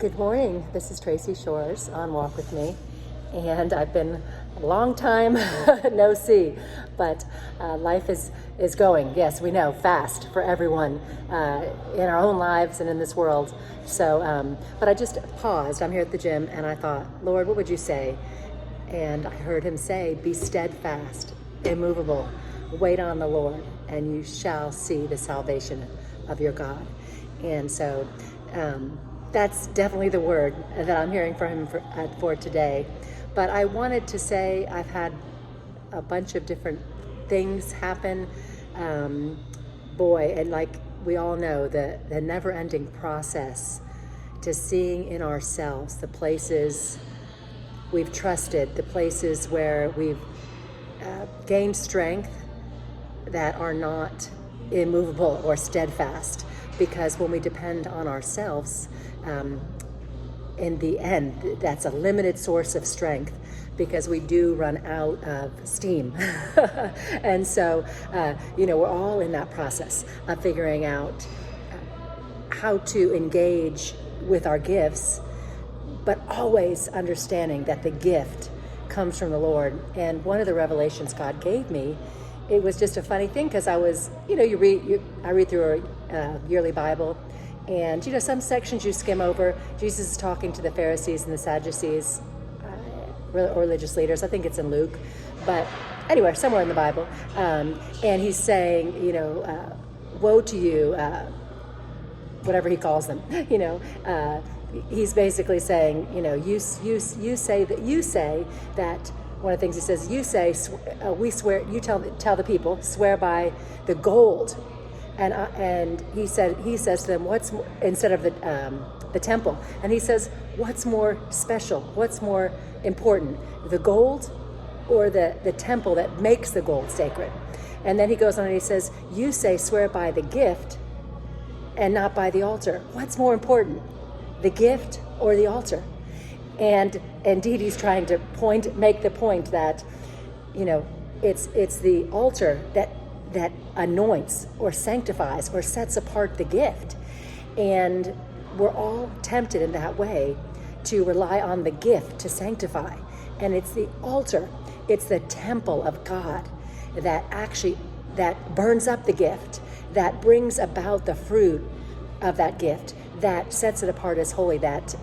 Good morning. This is Tracy Shores on Walk With Me, and I've been a long time no see, but life is going, yes, we know, fast for everyone in our own lives and in this world. So, but I just paused. I'm here at the gym, and I thought, Lord, what would you say? And I heard him say, be steadfast, immovable, wait on the Lord, and you shall see the salvation of your God. And so, that's definitely the word that I'm hearing from him for today. But I wanted to say I've had a bunch of different things happen. And like we all know, the never-ending process to seeing in ourselves the places we've trusted, the places where we've gained strength that are not immovable or steadfast. Because when we depend on ourselves, in the end, that's a limited source of strength because we do run out of steam. And so, we're all in that process of figuring out how to engage with our gifts, but always understanding that the gift comes from the Lord. And one of the revelations God gave me, it was just a funny thing because I was, I read through a yearly Bible, and some sections you skim over. Jesus is talking to the Pharisees and the Sadducees, or religious leaders. I think it's in Luke, but anyway, somewhere in the Bible. And he's saying, woe to you, whatever he calls them. He's basically saying, you say that. One of the things he says, we swear. You tell the people, swear by the gold, and he says to them, what's more, instead of the temple, and he says, what's more special? What's more important, the gold, or the temple that makes the gold sacred? And then he goes on and he says, you say swear by the gift, and not by the altar. What's more important, the gift or the altar? And indeed, he's trying to make the point that, it's the altar that anoints or sanctifies or sets apart the gift. And we're all tempted in that way to rely on the gift to sanctify. And it's the altar, it's the temple of God that burns up the gift, that brings about the fruit of that gift, that sets it apart as holy, that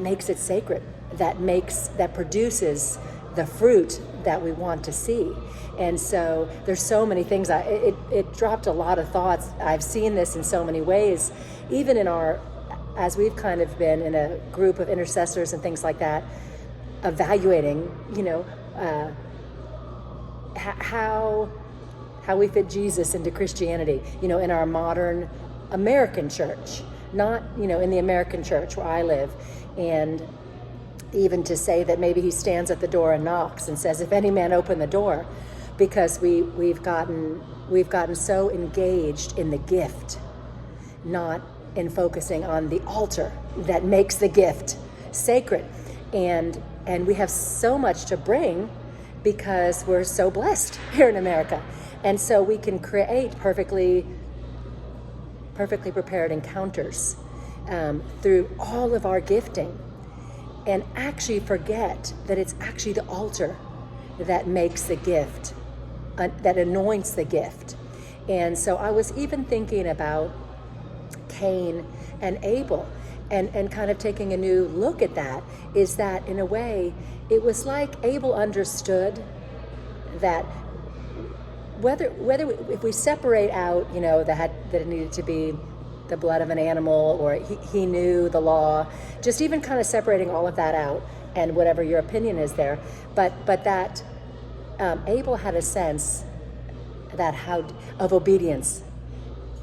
makes it sacred, that produces the fruit that we want to see. And so there's so many things. It dropped a lot of thoughts. I've seen this in so many ways, even as we've kind of been in a group of intercessors and things like that, evaluating, how we fit Jesus into Christianity, in our modern American church, not, in the American church where I live. And even to say that maybe he stands at the door and knocks and says, if any man open the door, because we've gotten so engaged in the gift, not in focusing on the altar that makes the gift sacred. And we have so much to bring because we're so blessed here in America. And so we can create perfectly prepared encounters through all of our gifting, and actually forget that it's actually the altar that makes the gift, that anoints the gift. And so I was even thinking about Cain and Abel, and kind of taking a new look at that, is that in a way it was like Abel understood that if we separate out, that it needed to be the blood of an animal, or he knew the law, just even kind of separating all of that out, and whatever your opinion is there, but that Abel had a sense of obedience.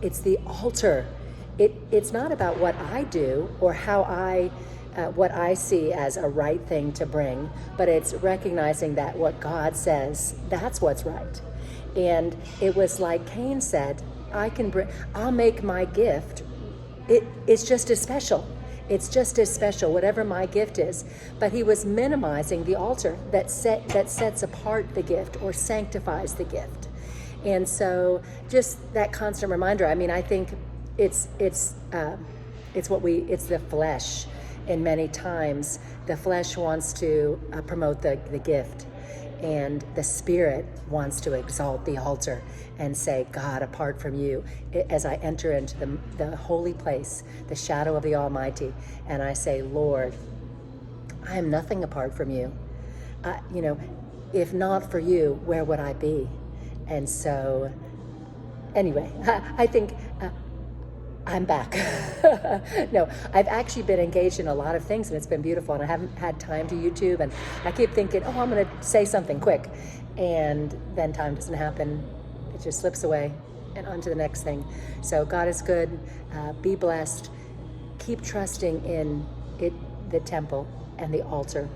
It's the altar. It's not about what I do or how what I see as a right thing to bring, but it's recognizing that what God says, that's what's right. And it was like Cain said, I'll make my gift. It's just as special. It's just as special, whatever my gift is. But he was minimizing the altar that sets apart the gift or sanctifies the gift. And so just that constant reminder, I think it's it's the flesh. And many times the flesh wants to promote the gift, and the spirit wants to exalt the altar and say, God, apart from you, as I enter into the holy place, the shadow of the Almighty, and I say, Lord, I am nothing apart from you. If not for you, where would I be? And so, anyway, I think I'm back. No, I've actually been engaged in a lot of things, and it's been beautiful, and I haven't had time to YouTube, and I keep thinking, oh, I'm going to say something quick, and then time doesn't happen. It just slips away and on to the next thing. So God is good. Be blessed. Keep trusting in it, the temple and the altar,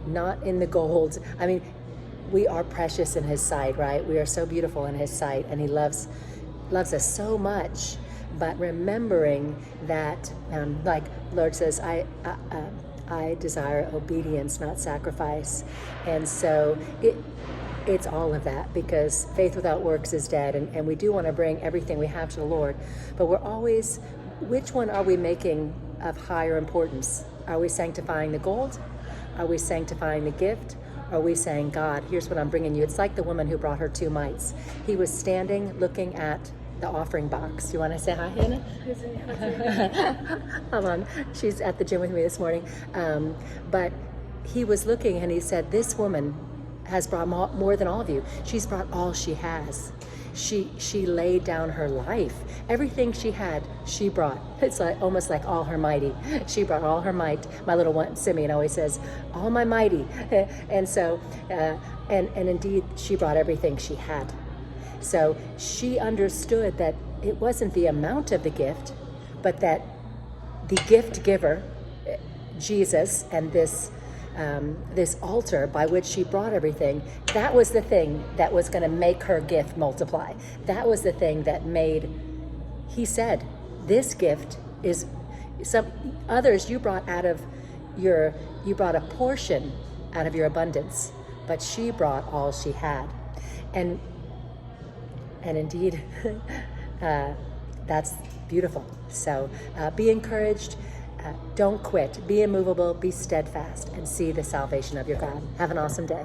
not in the gold. I mean, we are precious in His sight, right? We are so beautiful in His sight, and He loves us so much. But remembering that, like Lord says, I desire obedience, not sacrifice. And so it's all of that, because faith without works is dead. And we do want to bring everything we have to the Lord. But we're always, which one are we making of higher importance? Are we sanctifying the gold? Are we sanctifying the gift? Are we saying, God, here's what I'm bringing you? It's like the woman who brought her 2 mites. He was standing looking at the offering box. You want to say hi, Hannah? Hold on. She's at the gym with me this morning. But he was looking, and he said, this woman has brought more than all of you. She's brought all she has. She laid down her life. Everything she had, she brought. It's like almost like all her mighty. She brought all her might. My little one, Simeon, always says, all my mighty. And so, and indeed, she brought everything she had. So she understood that it wasn't the amount of the gift, but that the gift giver, Jesus, and this altar by which she brought everything, that was the thing that was going to make her gift multiply. That was the thing that made, he said, this gift is, some others you brought you brought a portion out of your abundance, but she brought all she had. And indeed, that's beautiful. So be encouraged. Don't quit. Be immovable. Be steadfast, and see the salvation of your God. Have an awesome day.